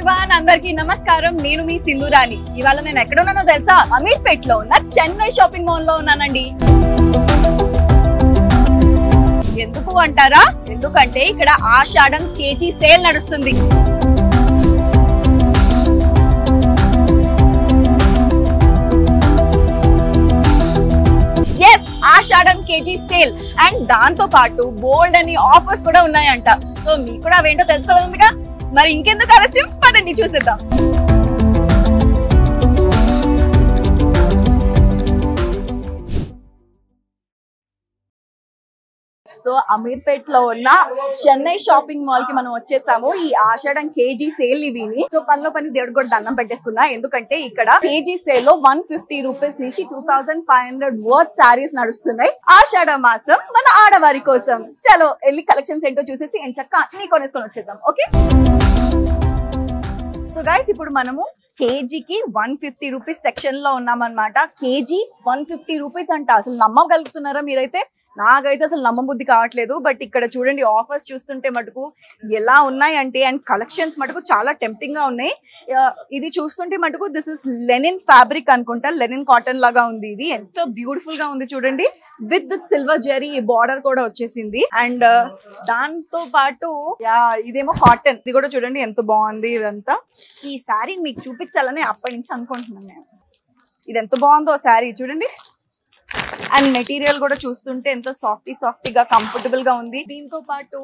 Everyone, అందరికీ నమస్కారం. నేను మీ సింధూరాణి. ఇవాళ నేను ఎక్కడ ఉన్నానో తెలుసా? అమీర్పేట్ లో ఉన్న చెన్నై షాపింగ్ మాల్ లో ఉన్నానండి. ఎందుకు అంటారా? ఎందుకంటే ఇక్కడ ఆషాఢం కేజీ సేల్ నడుస్తుంది. ఆషాఢం కేజీ సేల్ అండ్ దాంతో పాటు బోల్డ్ అని ఆఫర్స్ కూడా ఉన్నాయంట. సో మీకు కూడా అవేంటో తెలుసుకోవాలిగా, మరి ఇంకెందుకు ఆలస్యం, పదండి చూసేద్దాం. సో అమీర్పేట్ లో ఉన్న చెన్నై షాపింగ్ మాల్ కి మనం వచ్చేసాము. ఈ ఆషాఢం కేజీ సేల్ ఇవిని. సో పనిలో పని దేవుడు కూడా దండం పెట్టేసుకున్నా, ఎందుకంటే ఇక్కడ కేజీ సేల్ లో 150 రూపీస్ నుంచి 2500 వర్త్ శారీస్ నడుస్తున్నాయి. ఆషాఢ మాసం మన ఆడవారి కోసం. చలో వెళ్ళి కలెక్షన్స్ ఏంటో చూసేసి ఎంచక్కా అన్ని కొనేసుకొని వచ్చేద్దాం. ఓకే, సో గైస్ ఇప్పుడు మనము కేజీకి 150 రూపీస్ సెక్షన్ లో ఉన్నామన్నమాట. కేజీ 150 రూపీస్ అంట. అసలు నమ్మగలుగుతున్నారా మీరైతే? నాకైతే అసలు నమ్మబుద్ధి కావట్లేదు. బట్ ఇక్కడ చూడండి, ఆఫర్స్ చూస్తుంటే మటుకు ఎలా ఉన్నాయి అంటే, అండ్ కలెక్షన్స్ మటుకు చాలా టెంప్టింగ్ గా ఉన్నాయి. ఇది చూస్తుంటే మటుకు దిస్ ఇస్ లెనిన్ ఫ్యాబ్రిక్ అనుకుంటా, లెనిన్ కాటన్ లాగా ఉంది. ఇది ఎంతో బ్యూటిఫుల్ గా ఉంది చూడండి, విత్ సిల్వర్ జెరీ బార్డర్ కూడా వచ్చేసింది. అండ్ దాంతో పాటు ఇదేమో కాటన్. ఇది కూడా చూడండి ఎంత బాగుంది. ఇదంతా ఈ శారీ మీకు చూపించాలని అప్పటి నుంచి అనుకుంటున్నాను నేను. ఇది ఎంత బాగుందో శారీ చూడండి. అండ్ మెటీరియల్ కూడా చూస్తుంటే ఎంతో సాఫ్టీగా కంఫర్టబుల్ గా ఉంది. దీంతో పాటు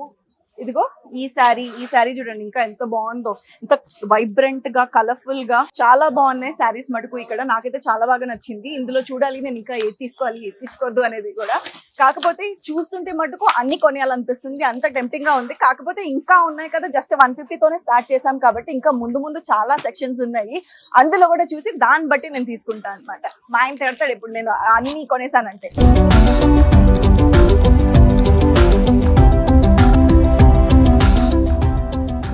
ఇదిగో ఈ శారీ చూడండి, ఇంకా ఎంత బాగుందో. ఎంత వైబ్రెంట్ గా, కలర్ఫుల్ గా చాలా బాగున్నాయి శారీస్ మటుకు. ఇక్కడ నాకైతే చాలా బాగా నచ్చింది. ఇందులో చూడాలి నేను ఇంకా ఏది తీసుకోవాలి, ఏది తీసుకోవద్దు అనేది కూడా. కాకపోతే చూస్తుంటే మటుకు అన్ని కొనేయాలనిపిస్తుంది, అంత టెంప్టింగ్ గా ఉంది. కాకపోతే ఇంకా ఉన్నాయి కదా, జస్ట్ 150 తోనే స్టార్ట్ చేసాం కాబట్టి ఇంకా ముందు చాలా సెక్షన్స్ ఉన్నాయి. అందులో కూడా చూసి దాన్ని బట్టి నేను తీసుకుంటాను అనమాట. మా ఆయన తిడతాడు ఇప్పుడు నేను అన్ని కొనేసానంటే.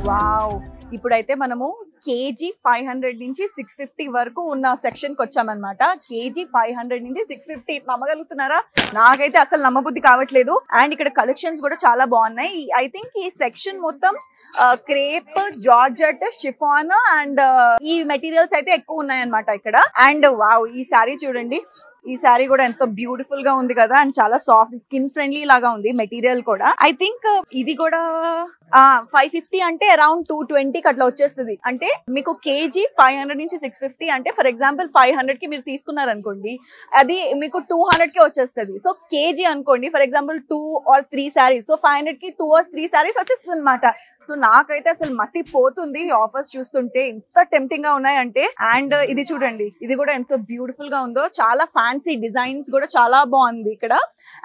వావ్, ఇప్పుడైతే మనము కేజీ 500 నుంచి 650 వరకు ఉన్న సెక్షన్ కి వచ్చామన్నమాట. కేజీ 500 నుంచి 650 నమ్మగలుగుతున్నారా? నాకైతే అసలు నమ్మబుద్ధి కావట్లేదు. అండ్ ఇక్కడ కలెక్షన్స్ కూడా చాలా బాగున్నాయి. ఐ థింక్ ఈ సెక్షన్ మొత్తం క్రేప్, జార్జెట్, షిఫాన్ అండ్ ఈ మెటీరియల్స్ అయితే ఎక్కువ ఉన్నాయన్నమాట ఇక్కడ. అండ్ వావ్, ఈ శారీ చూడండి. ఈ శారీ కూడా ఎంతో బ్యూటిఫుల్ గా ఉంది కదా, అండ్ చాలా సాఫ్ట్, స్కిన్ ఫ్రెండ్లీ లాగా ఉంది మెటీరియల్ కూడా. ఐ థింక్ ఇది కూడా 550 అంటే అరౌండ్ 220 అట్లా వచ్చేస్తుంది. అంటే మీకు కేజీ 500 నుంచి 650 అంటే ఫర్ ఎగ్జాంపుల్ 500 కి మీరు తీసుకున్నారనుకోండి, అది మీకు 200 కి వచ్చేస్తుంది. సో కేజీ అనుకోండి for example 2 or 3 saris, so 500 కి 2 or 3 శారీస్ వచ్చేస్తుంది అనమాట. సో నాకైతే అసలు మతి పోతుంది ఆఫర్స్ చూస్తుంటే, ఎంత టెంప్టింగ్ గా ఉన్నాయంటే. అండ్ ఇది చూడండి, ఇది కూడా ఎంతో బ్యూటిఫుల్ గా ఉందో, చాలా ఫ్యాన్సీ డిజైన్స్ కూడా చాలా బాగుంది ఇక్కడ.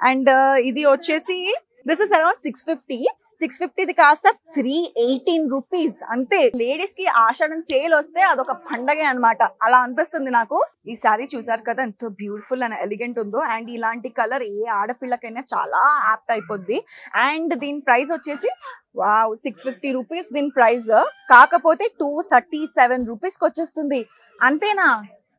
అండ్ ఇది వచ్చేసి దిస్ ఇస్ అరౌండ్ 650 కాస్త 318 రూపీస్ అంతే. లేడీస్ కి ఆషాఢం సేల్ వస్తే అదొక పండగే అనమాట, అలా అనిపిస్తుంది నాకు. ఈ సారీ చూసారు కదా ఎంత బ్యూటిఫుల్ అండ్ ఎలిగెంట్ ఉందో. అండ్ ఇలాంటి కలర్ ఏ ఆడపిల్లకైనా చాలా యాప్ట్ అయిపోద్ది. అండ్ దీని ప్రైస్ వచ్చేసి వావ్ 650 రూపీస్ దీని ప్రైస్. కాకపోతే 237 రూపీస్ కి వచ్చేస్తుంది. అంతేనా?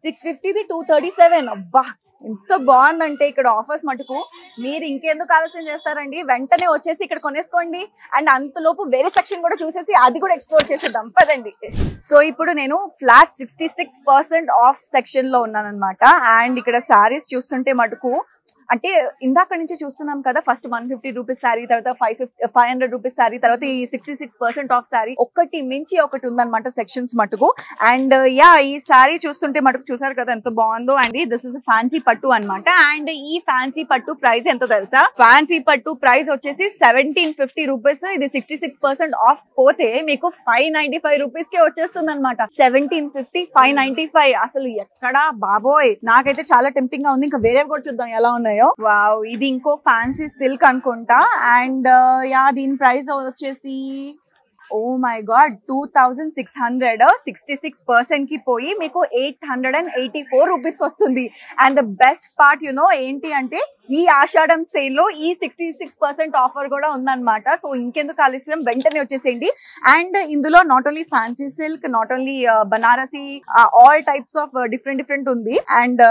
650ది 237. అబ్బా ఎంత బాగుందంటే ఇక్కడ ఆఫర్స్ మటుకు. మీరు ఇంకెందుకు ఆలస్యం చేస్తారండి, వెంటనే వచ్చేసి ఇక్కడ కొనేసుకోండి. అండ్ అంతలోపు వేరే సెక్షన్ కూడా చూసేసి అది కూడా ఎక్స్ప్లోర్ చేసేద్దాం, పదండి. సో ఇప్పుడు నేను ఫ్లాట్ 66% ఆఫ్ సెక్షన్ లో ఉన్నాను అనమాట. అండ్ ఇక్కడ శారీస్ చూస్తుంటే మటుకు, అంటే ఇందాక నుంచి చూస్తున్నాం కదా, ఫస్ట్ 150 రూపీస్ శారీ, తర్వాత 500 రూపీస్ శారీ, తర్వాత ఈ 66% ఆఫ్ శారీ, ఒకటి మించి ఒకటి ఉందన్నమాట సెక్షన్స్ మటుకు. అండ్ ఈ శారీ చూస్తుంటే మటుకు చూసారు కదా ఎంత బాగుందో. అండ్ దిస్ ఇస్ ఫ్యాన్సీ పట్టు అనమాట. అండ్ ఈ ఫ్యాన్సీ పట్టు ప్రైస్ ఎంతో తెలుసా? ఫ్యాన్సీ పట్టు ప్రైస్ వచ్చేసి 1750 రూపీస్. ఇది 66% ఆఫ్ పోతే మీకు 595 రూపీస్ కే వచ్చేస్తుంది అనమాట. 1750, 595 అసలు ఎక్కడా బాబోయ్. నాకైతే చాలా టెంప్టింగ్ గా ఉంది. ఇంకా వేరే కూడా చూద్దాం ఎలా ఉన్నాయో. వావ్, ఇది ఇంకో ఫ్యాన్సీ సిల్క్ అనుకుంటా. అండ్ దీని ప్రైస్ వచ్చేసి ఓ మై గాడ్ 2600. 66% కి పోయి మీకు 884 రూపీస్ కి వస్తుంది. అండ్ ద బెస్ట్ పార్ట్ ఏంటి అంటే, ఈ ఆషాఢం సేల్ లో ఈ 66% ఆఫర్ కూడా ఉందన్నమాట. సో ఇంకెందుకు ఆలస్యం, వెంటనే వచ్చేసేయండి. అండ్ ఇందులో not only fancy silk, not only Banarasi, all types of different ఉంది. అండ్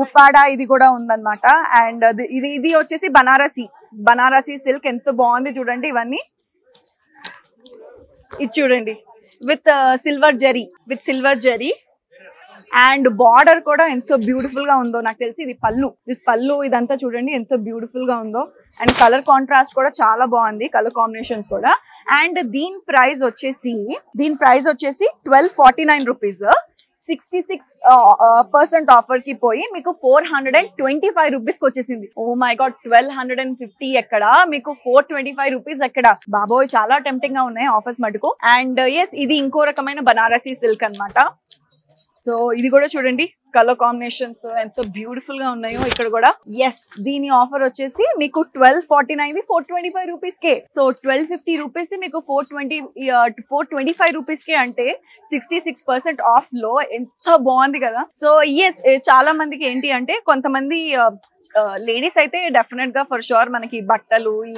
ముప్పాడ ఇది కూడా ఉందన్నమాట. అండ్ ఇది వచ్చేసి బనారసి సిల్క్ ఎంత బాగుంది చూడండి. ఇవన్నీ ఇది చూడండి, with silver zari and border కూడా ఎంతో బ్యూటిఫుల్ గా ఉందో. నాకు తెలిసి ఇది పళ్ళు ఇదంతా చూడండి ఎంత బ్యూటిఫుల్ గా ఉందో. అండ్ కలర్ కాంట్రాస్ట్ కూడా చాలా బాగుంది, కలర్ కాంబినేషన్స్ కూడా. అండ్ దీని ప్రైస్ వచ్చేసి 1249 రూపీస్. 66% ఆఫర్ కి పోయి మీకు 425 రూపీస్ కి వచ్చేసింది. ఓ మై గాడ్, 1250 ఎక్కడ, మీకు 425 రూపీస్ ఎక్కడ బాబోయ్. చాలా టెంప్టింగ్ గా ఉన్నాయి ఆఫర్స్ మటుకు. అండ్ ఎస్, ఇది ఇంకో రకమైన బనారసీ సిల్క్ అన్నమాట. సో ఇది కూడా చూడండి కలర్ కాంబినేషన్స్ ఎంత బ్యూటిఫుల్ గా ఉన్నాయో ఇక్కడ కూడా. ఎస్, దీని ఆఫర్ వచ్చేసి మీకు 1249 425 రూపీస్ కే. సో 1250 రూపీస్ మీకు 425 రూపీస్ కే, అంటే 66% ఆఫ్ లో. ఎంత బాగుంది కదా. సో ఎస్, చాలా మందికి ఏంటి అంటే, కొంతమంది లేడీస్ అయితే డెఫినెట్ గా ఫర్ షూర్ మనకి బట్టలు, ఈ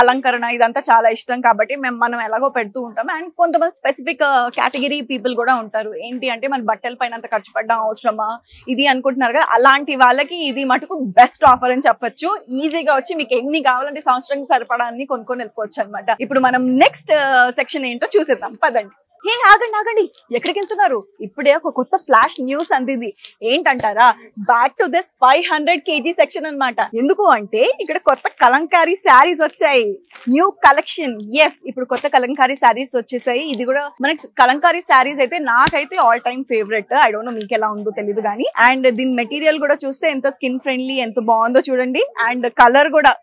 అలంకరణ ఇదంతా చాలా ఇష్టం కాబట్టి మనం ఎలాగో పెడుతూ ఉంటాం. అండ్ కొంతమంది స్పెసిఫిక్ కేటగిరీ పీపుల్ కూడా ఉంటారు. ఏంటి అంటే, మన బట్టల పైన అంత ఖర్చు పెట్టడం అవసరమా ఇది అనుకుంటున్నారు కదా, అలాంటి వాళ్ళకి ఇది మటుకు బెస్ట్ ఆఫర్ అని చెప్పొచ్చు. ఈజీగా వచ్చి మీకు ఎన్ని కావాలంటే సంవత్సరానికి సరిపడాన్ని కొనుక్కొని వెళ్ళిపోవచ్చు అనమాట. ఇప్పుడు మనం నెక్స్ట్ సెక్షన్ ఏంటో చూసేద్దాం పదండి. హే ఆగండి, ఎక్కడికి వెళ్తున్నారు? ఇప్పుడే ఒక కొత్త ఫ్లాష్ న్యూస్ అందింది. ఏంటంటారా, back to this 500 kg section అన్నమాట. ఎందుకు అంటే, ఇక్కడ కొత్త కలంకారీ శారీస్ వచ్చాయి, న్యూ కలెక్షన్. ఎస్, ఇప్పుడు కొత్త కలంకారీ శారీస్ వచ్చేసాయి. ఇది కూడా మనకి కలంకారీ శారీస్ అయితే నాకైతే all time favourite. I don't know మీకు ఎలా ఉందో తెలియదు కానీ. అండ్ దీని మెటీరియల్ కూడా చూస్తే ఎంత స్కిన్ ఫ్రెండ్లీ, ఎంత బాగుందో చూడండి. అండ్ కలర్ కూడా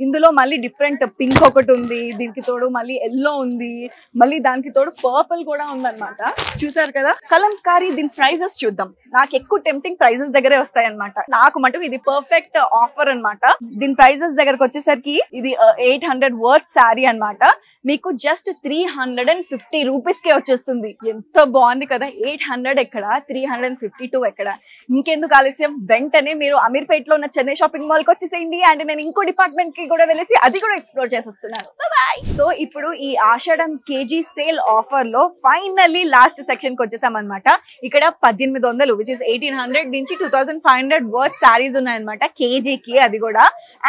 ఇందులో మళ్ళీ డిఫరెంట్ పింక్ ఒకటి ఉంది, దీనికి తోడు మళ్ళీ ఎల్లో ఉంది, మళ్ళీ దానికి తోడు పర్పుల్ కూడా ఉందన్నమాట. చూసారు కదా కలంకారీ. దీని ప్రైజెస్ చూద్దాం. నాకు ఎక్కువ టెంప్టింగ్ ప్రైజెస్ దగ్గరే వస్తాయి అనమాట. నాకు మటుకు ఇది పర్ఫెక్ట్ ఆఫర్ అన్నమాట. దీని ప్రైజెస్ దగ్గరకు వచ్చేసరికి ఇది 800 వర్త్ శారీ అన్నమాట. మీకు జస్ట్ 350 రూపీస్ కే వచ్చేస్తుంది. ఎంత బాగుంది కదా. 800 ఎక్కడ, 352 ఎక్కడ. ఇంకెందుకు ఆలస్యం, వెంటనే మీరు అమీర్పేట్ లో ఉన్న చెన్నై షాపింగ్ మాల్ కి వచ్చేసేయండి. అండ్ నేను ఇంకో డిపార్ట్మెంట్ కి కూడా వెళ్ళేసి అది కూడా ఎక్స్ప్లోర్ చేసేస్తున్నాను. బాయ్. సో ఇప్పుడు ఈ ఆషాఢం కేజీ సేల్ ఆఫర్ లో ఫైనల్లీ లాస్ట్ సెక్షన్ కి వచ్చేసాం అనమాట. ఇక్కడ 1800 విచ్ ఇస్ 1800 నుంచి 2500 వర్త్ శారీస్ ఉన్నాయన్నమాట కేజీకి, అది కూడా.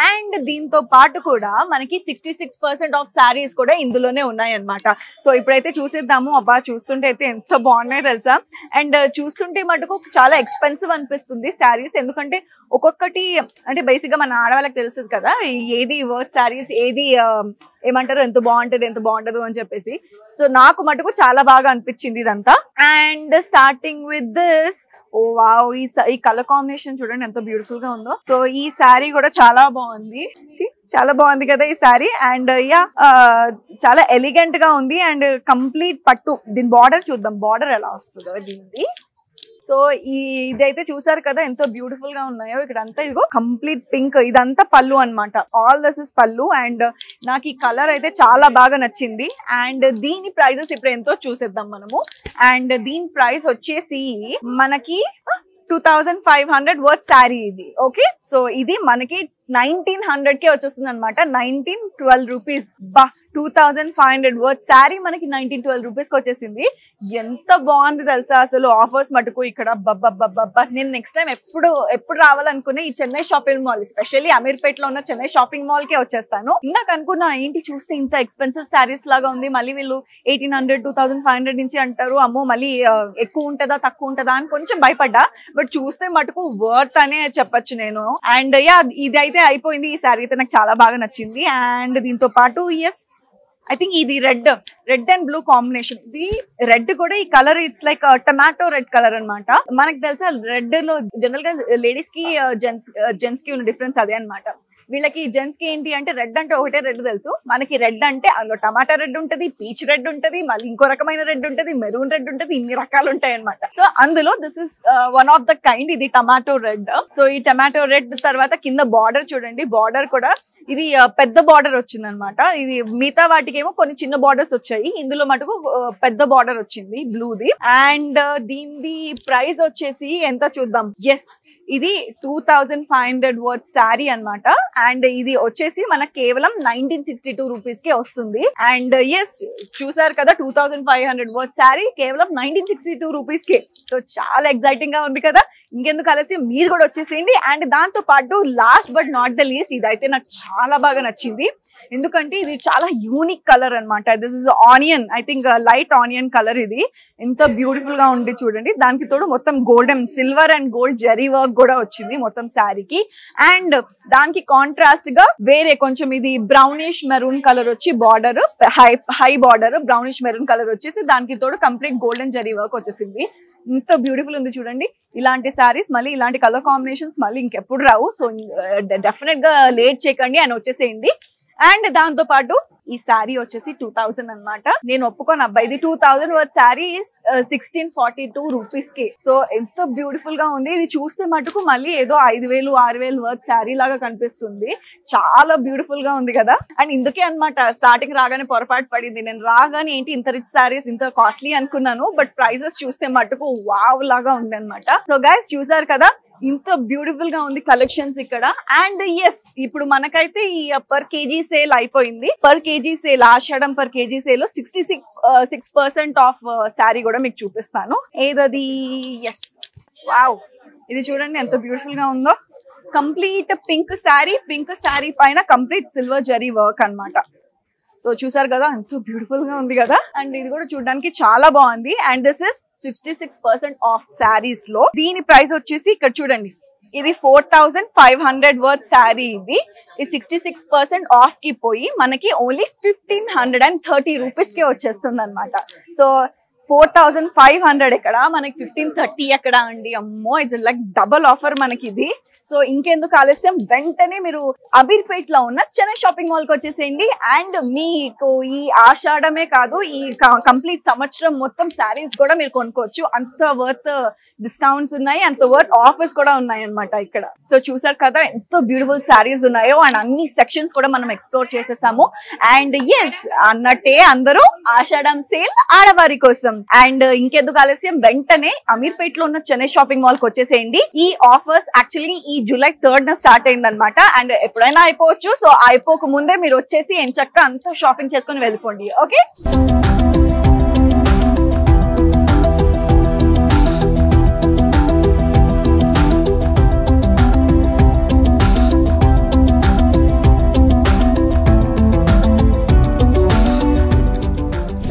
అండ్ దీంతో పాటు కూడా మనకి 66% ఆఫ్ శారీస్ కూడా ఇందులోనే ఉన్నాయన్నమాట. సో ఇప్పుడైతే చూసేద్దాము. అబ్బా, చూస్తుంటే అయితే ఎంత బాగున్నాయో తెలుసా. అండ్ చూస్తుంటే మటుకు చాలా ఎక్స్పెన్సివ్ అనిపిస్తుంది శారీస్. ఎందుకంటే ఒక్కొక్కటి అంటే బేసిక్ గా మన ఆడవాళ్ళకి తెలుస్తుంది కదా, ఏది వర్త్ శారీస్, ఏది ఏమంటారు ఎంత బాగుంటది ఎంత బాగుంటదు అని చెప్పేసి. సో నాకు మటుకు చాలా బాగా అనిపించింది ఇదంతా. And starting with this, oh wow, ఈ కలర్ కాంబినేషన్ చూడండి ఎంత బ్యూటిఫుల్ గా ఉందో. సో ఈ శారీ కూడా చాలా బాగుంది, చాలా బాగుంది కదా ఈ శారీ. అండ్ యా, చాలా ఎలిగెంట్ గా ఉంది. అండ్ కంప్లీట్ పట్టు. దీని బార్డర్ చూద్దాం, బార్డర్ ఎలా వస్తుందో దీనిది. సో ఇదైతే చూసారు కదా ఎంత బ్యూటిఫుల్ గా ఉన్నాయో. ఇక్కడ అంతా ఇదిగో కంప్లీట్ పింక్, ఇదంతా పళ్ళు అన్నమాట. ఆల్ దిస్ ఇస్ పళ్ళు. అండ్ నాకు ఈ కలర్ అయితే చాలా బాగా నచ్చింది. అండ్ దీని ప్రైజెస్ ఇప్పుడు ఎంతో చూసేద్దాం మనము. అండ్ దీని ప్రైస్ వచ్చేసి మనకి 2500 వర్త్ శారీ ఇది. ఓకే, సో ఇది మనకి 1900 కే వచ్చేస్తుంది అనమాట. 1912 రూపీస్. 2500 వర్త్ శారీ మనకి 1912 రూపీస్ కి వచ్చేసింది. ఎంత బాగుంది తెలుసా అసలు ఆఫర్స్ మటుకు ఇక్కడ. నేను నెక్స్ట్ టైం ఎప్పుడు రావాలనుకునే ఈ Chennai shopping mall, especially Ameerpet లో ఉన్న చెన్నై షాపింగ్ మాల్ కే వచ్చేస్తాను. నాకు అనుకున్నా ఏంటి చూస్తే ఇంత ఎక్స్పెన్సివ్ శారీస్ లాగా ఉంది, మళ్ళీ వీళ్ళు 1800 2500 నుంచి అంటారు, అమ్మో మళ్ళీ ఎక్కువ ఉంటుందా తక్కువ ఉంటుందా అని కొంచెం భయపడ్డా. బట్ చూస్తే మటుకు వర్త్ అనే చెప్పొచ్చు నేను. అండ్ యా, ఇది అయితే అయిపోయింది. ఈ శారీ అయితే నాకు చాలా బాగా నచ్చింది. అండ్ దీంతో పాటు ఎస్, ఐ థింక్ ఇది రెడ్ అండ్ బ్లూ కాంబినేషన్. ఇది రెడ్ కూడా, ఈ colour it's like tomato red colour అనమాట. మనకు తెలుసా రెడ్ లో జనరల్ గా లేడీస్ కి జెంట్స్ కి ఉన్న డిఫరెన్స్ అదే అనమాట. వీళ్ళకి జెంట్స్ కి ఏంటి అంటే రెడ్ అంటే ఒకటే రెడ్ తెలుసు, మనకి రెడ్ అంటే అందులో టమాటా రెడ్ ఉంటది, పీచ్ రెడ్ ఉంటది, మళ్ళీ ఇంకో రకమైన రెడ్ ఉంటది, మెరూన్ రెడ్ ఉంటది, ఇన్ని రకాలు ఉంటాయి అనమాట. సో అందులో this is one of the kind, ఇది టమాటో రెడ్. సో ఈ టమాటో రెడ్ తర్వాత కింద బార్డర్ చూడండి, బార్డర్ కూడా ఇది పెద్ద బార్డర్ వచ్చింది అనమాట. ఇది మిగతా వాటికి ఏమో కొన్ని చిన్న బార్డర్స్ వచ్చాయి, ఇందులో మటుకు పెద్ద బార్డర్ వచ్చింది బ్లూది. అండ్ దీని ప్రైస్ వచ్చేసి ఎంత చూద్దాం. ఎస్, ఇది 2500 వర్త్ శారీ అనమాట. అండ్ ఇది వచ్చేసి మనకు కేవలం 1962 రూపీస్ కే వస్తుంది. అండ్ ఎస్, చూసారు కదా 2500 వర్త్ శారీ కేవలం 1962 రూపీస్ కే. సో చాలా ఎక్సైటింగ్ గా ఉంది కదా. ఇంకెందుకు కలిసి మీరు కూడా వచ్చేసేయండి. అండ్ దాంతో పాటు last but not the least, ఇదైతే నాకు చాలా బాగా నచ్చింది. ఎందుకంటే ఇది చాలా యూనిక్ కలర్ అన్నమాట. This is onion, I think light onion colour. ఇది ఎంత బ్యూటిఫుల్ గా ఉంది చూడండి. దానికి తోడు మొత్తం golden silver and gold zari work కూడా వచ్చింది మొత్తం శారీకి. అండ్ దానికి కాంట్రాస్ట్ గా వేరే కొంచెం ఇది బ్రౌనిష్ మెరూన్ కలర్ వచ్చి border, high border brownish maroon colour వచ్చేసి దానికి తోడు కంప్లీట్ గోల్డెన్ జరీ వర్క్ వచ్చేసింది. ఎంత బ్యూటిఫుల్ ఉంది చూడండి. ఇలాంటి శారీస్ మళ్ళీ ఇలాంటి కలర్ కాంబినేషన్స్ మళ్ళీ ఇంకెప్పుడు రావు. సో డెఫినెట్ గా లేట్ చేయకండి అని వచ్చేసేయండి. అండ్ దాంతో పాటు ఈ శారీ వచ్చేసి 2000 అన్నమాట. నేను ఒప్పుకోను అబ్బాయి, ఇది 2000 వర్త్ శారీ 1642 రూపీస్ కి. సో ఎంత బ్యూటిఫుల్ గా ఉంది. ఇది చూస్తే మటుకు మళ్ళీ ఏదో 5000 6000 వర్త్ శారీ లాగా కనిపిస్తుంది. చాలా బ్యూటిఫుల్ గా ఉంది కదా. అండ్ ఇందుకే అన్నమాట స్టార్టింగ్ రాగానే పొరపాటు పడింది. నేను రాగానే ఏంటి ఇంత రిచ్ శారీస్ ఇంత కాస్ట్లీ అనుకున్నాను, బట్ ప్రైసెస్ చూస్తే మటుకు వావ్ లాగా ఉంది అనమాట. సో గైస్ చూసారు కదా ఇంత బ్యూటిఫుల్ గా ఉంది కలెక్షన్స్ ఇక్కడ. అండ్ ఎస్ ఇప్పుడు మనకైతే ఈ పర్ కేజీ సేల్ అయిపోయింది. Per KG sale Ashadham per KG sale 66% off sari కూడా మీకు చూపిస్తాను. ఏదది? ఎస్ వావ్, ఇది చూడండి ఎంత బ్యూటిఫుల్ గా ఉందో. కంప్లీట్ పింక్ శారీ పైన కంప్లీట్ సిల్వర్ జరీ వర్క్ అన్నమాట. సో చూసారు కదా ఎంత బ్యూటిఫుల్ గా ఉంది కదా. అండ్ ఇది కూడా చూడడానికి చాలా బాగుంది. And this is 66% of saris లో. దీని ప్రైస్ వచ్చేసి ఇక్కడ చూడండి, ఇది 4500 వర్త్ శారీ. ఇది 66% ఆఫ్ కి పోయి మనకి ఓన్లీ 1530 రూపీస్ కే వచ్చేస్తుంది అనమాట. సో 4500 ఎక్కడ, మనకి 1530 ఎక్కడ అండి. అమ్మో, ఇట్స్ లైక్ డబల్ ఆఫర్ మనకి ఇది. సో ఇంకెందుకు ఆలస్యం, వెంటనే మీరు అమీర్పేట్ లో ఉన్న చెన్నై షాపింగ్ మాల్ కి వచ్చేసేయండి. అండ్ మీకు ఈ ఆషాఢమే కాదు, ఈ కంప్లీట్ సంవత్సరం మొత్తం శారీస్ కూడా మీరు కొనుక్కోవచ్చు. అంత వర్త్ డిస్కౌంట్స్ ఉన్నాయి, అంత వర్త్ ఆఫర్స్ కూడా ఉన్నాయి అనమాట ఇక్కడ. సో చూసారు కదా ఎంత బ్యూటిఫుల్ శారీస్ ఉన్నాయో. అండ్ అన్ని సెక్షన్స్ కూడా మనం ఎక్స్ప్లోర్ చేసేసాము. అండ్ ఎస్ అన్నట్టే అందరూ ఆషాఢం సేల్ ఆడవారి కోసం. అండ్ ఇంకెందుకు ఆలస్యం, వెంటనే అమీర్పేట్ లో ఉన్న చెన్నై షాపింగ్ మాల్ కి వచ్చేసేయండి. ఈ ఆఫర్స్ యాక్చువల్లీ ఈ జూలై 3rd స్టార్ట్ అయిందనమాట. అండ్ ఎప్పుడైనా అయిపోవచ్చు. సో అయిపోక ముందే మీరు వచ్చేసి ఎంచక్కా అంతా షాపింగ్ చేసుకుని వెళ్ళిపోండి. ఓకే,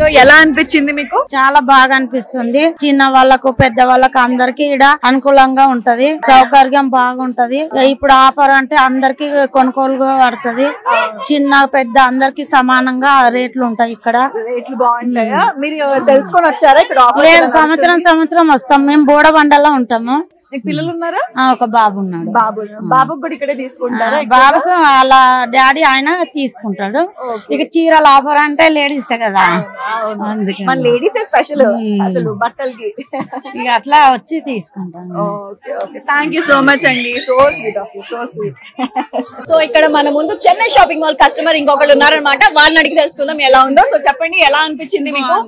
సో ఎలా అనిపించింది మీకు? చాలా బాగా అనిపిస్తుంది. చిన్న వాళ్ళకు పెద్ద వాళ్ళకు అందరికి ఇక్కడ అనుకూలంగా ఉంటది, సౌకర్యం బాగుంటది. ఇప్పుడు ఆఫర్ అంటే అందరికి కొనుగోలు పడుతుంది. చిన్న పెద్ద అందరికి సమానంగా రేట్లు ఉంటాయి. ఇక్కడ రేట్లు బాగుంటాయా? మీరు తెలుసుకొని వచ్చారా ఇక్కడ? లేదు, సంవత్సరం వస్తాం. మేము బోడబండలో ఉంటాము. మీకు పిల్లలు ఉన్నారా? ఒక బాబు ఉన్నాడు. బాబు కూడా ఇక్కడే తీసుకుంటారా? బాబుకు అలా డాడీ ఆయన తీసుకుంటాడు. ఇక చీరల ఆఫర్ అంటే లేడీస్ కదా, అందుకే మన లేడీస్ స్పెషల్ అసలు బట్టలకి. ఇక అట్లా వచ్చి తీసుకుంటాను. Okay okay, thank you so much అండి. So sweet of you, so sweet. So ఇక్కడ మన ముందు చెన్నై షాపింగ్ మాల్ కస్టమర్ ఇంకొకళ్ళు ఉన్నారనమాట. వాళ్ళని అడిగి తెలుసుకుందాం ఎలా ఉందో. సో చెప్పండి ఎలా అనిపించింది మీకు?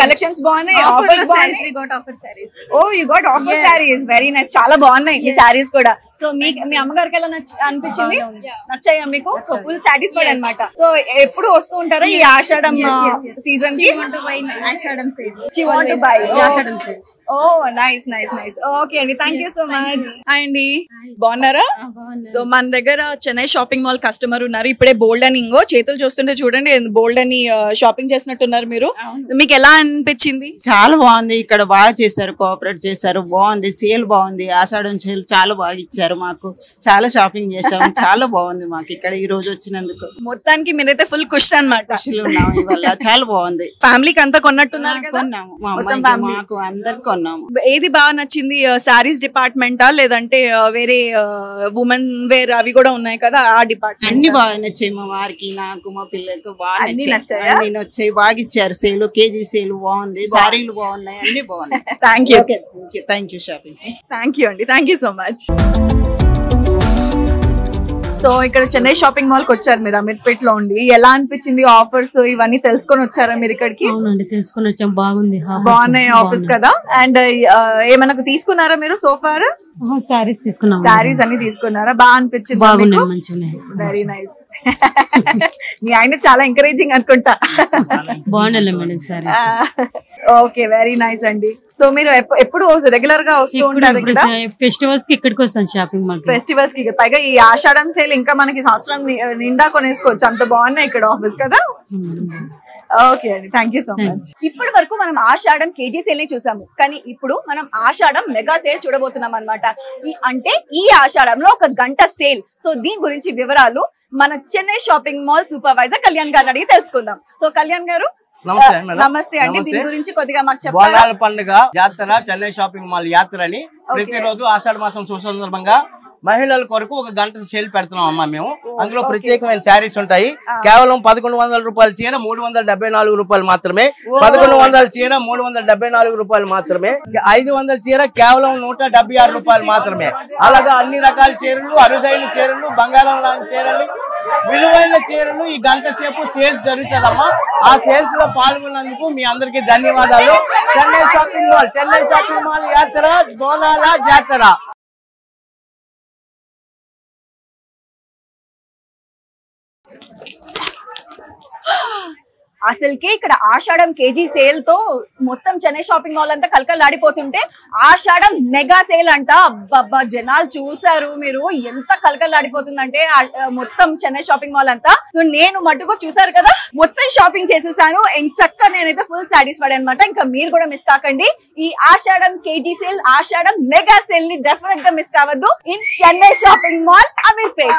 కలెక్షన్స్ బాగున్నాయి, ఆఫర్స్ బాగున్నాయి. Oh you got offer sarees, very nice. చాలా బాగున్నాయి ఈ సారీస్ కూడా. సో మీ అమ్మగారికి ఎలా అనిపించింది? నచ్చాయా మీకు? సో ఫుల్ సాటిస్ఫైడ్ అనమాట. సో ఎప్పుడు వస్తూ ఉంటారా ఈ ఆషాఢం సీజన్ కి? ఓ నైస్ నైస్ నైస్. ఓకే అండి, థ్యాంక్ యూ సో మచ్. అండి బాగున్నారా? సో మన దగ్గర చెన్నై షాపింగ్ మాల్ కస్టమర్ ఉన్నారు. ఇప్పుడే బోల్డ్ అని ఇంగో చేతులు చూస్తుంటే చూడండి బోల్డ్ అని షాపింగ్ చేసినట్టున్నారు మీరు. మీకు ఎలా అనిపించింది? చాలా బాగుంది. ఇక్కడ బాగా చేశారు, కోఆపరేట్ చేశారు, బాగుంది. సేల్ బాగుంది. ఆషాఢం సేల్ చాలా బాగా ఇచ్చారు మాకు. చాలా షాపింగ్ చేసాము, చాలా బాగుంది మాకు ఇక్కడ ఈ రోజు వచ్చినందుకు. మొత్తానికి మీరైతే ఫుల్ ఖుషి అన్నమాట. ఇవాళ చాలా బాగుంది. ఫ్యామిలీకి అంతా కొన్నట్టున్నారు? కొన్నాము, మా అమ్మాయికి మాకు అందరికి. ఏది బాగా నచ్చింది? సారీస్ డిపార్ట్మెంటా లేదంటే వేరే ఉమెన్ వేర్ అవి కూడా ఉన్నాయి కదా ఆ డిపార్ట్మెంట్? అన్ని బాగా నచ్చాయి మా వారికి, నాకు, మా పిల్లలకు బాగా నచ్చాయి. అన్ని నచ్చాయి, బాగా ఇచ్చారు. సేల్ కేజీ సేల్ బాగుంది, సారీలు బాగున్నాయి, అన్ని బాగున్నాయి. Thank you. Thank you shopping. Thank you అండి, thank you so much. So ఇక్కడ చెన్నై షాపింగ్ మాల్ కి వచ్చారు మీరు అమీర్పేట్ లో ఉండి. ఎలా అనిపించింది? ఆఫర్స్ ఇవన్నీ తెలుసుకొని వచ్చారా మీరు ఇక్కడికి? అవునండి, తెలుసుకొని వచ్చాం. బాగుంది, బాగున్నాయి ఆఫర్స్ కదా. అండ్ ఏమన్నా తీసుకున్నారా మీరు సోఫార్? సారీస్ తీసుకున్నాం. సారీస్ అన్ని తీసుకున్నారా? బాగా అనిపించింది? బాగున్నాయి, మంచిగా. Very nice. మీ ఆయన చాలా ఎంకరేజింగ్ అనుకుంటా. బాగున్నాయి madam saris. Okay, very nice అండి. సో మీరు ఎప్పుడు రెగ్యులర్ గా వస్తూ ఉంటారు? ఫెస్టివల్స్ కి ఇక్కడికి వస్తాను షాపింగ్ మాల్. ఫెస్టివల్స్ కి పైగా ఈ ఆషాఢం సేల్ చీరలు ఇంకా మనకి సంవత్సరం నిండా కొనేసుకోవచ్చు, అంత బాగున్నాయి ఇక్కడ ఆఫర్స్ కదా. ఓకే అండి, థ్యాంక్ యూ సో మచ్. ఇప్పటి వరకు మనం ఆషాఢం కేజీ సేల్ ని చూసాము, కానీ ఇప్పుడు మనం ఆషాఢం మెగా సేల్ చూడబోతున్నాం అనమాట. అంటే ఈ ఆషాఢంలో ఒక గంట సేల్. సో దీని గురించి వివరాలు మన Chennai shopping mall supervisor Kalyan గారిని అడిగి తెలుసుకుందాం. సో కళ్యాణ్ గారు నమస్తే అండి, దీని గురించి కొద్దిగా మాకు చెప్పండి. బోనాల పండుగ జాతర చెన్నై షాపింగ్ మాల్ యాత్ర అని ప్రతిరోజు ఆషాఢ మాసం సందర్భంగా మహిళల కొరకు ఒక గంట సేల్ పెడుతున్నాం అమ్మా మేము. అందులో ప్రత్యేకమైన శారీస్ ఉంటాయి. కేవలం 1100 రూపాయల చీర 374 రూపాయలు మాత్రమే, 1100 చీర 374 రూపాయలు మాత్రమే, 500 చీర కేవలం 176 రూపాయలు మాత్రమే. అలాగా అన్ని రకాల చీరలు, అరుదైన చీరలు, బంగారం లాంటి చీరలు, విలువైన చీరలు ఈ గంట సేపు సేల్స్ జరుగుతుందమ్మా. ఆ సేల్స్ లో పాల్గొన్నందుకు మీ అందరికి ధన్యవాదాలు. చెన్నై షాపింగ్ మాల్ యాత్ర బోనాల జాతర. అసలుకి ఇక్కడ ఆషాఢం కేజీ సేల్ తో మొత్తం చెన్నై షాపింగ్ మాల్ అంతా కలకలాడిపోతుంటే ఆషాఢం మెగా సేల్ అంట. అబ్బబ్బా, జనాలు చూసారు మీరు ఎంత కలకలాడిపోతుందంటే మొత్తం చెన్నై షాపింగ్ మాల్ అంతా. సో నేను మటుకు చూసారు కదా, మొత్తం షాపింగ్ చేసేసాను. చక్కగా నేనైతే ఫుల్ సాటిస్ఫైడ్ అనమాట. ఇంకా మీరు కూడా మిస్ కాకండి ఈ ఆషాఢం కేజీ సేల్, ఆషాఢం మెగా సేల్ ని డెఫినెట్ గా మిస్ కావద్దు in Chennai shopping mall Ameerpet.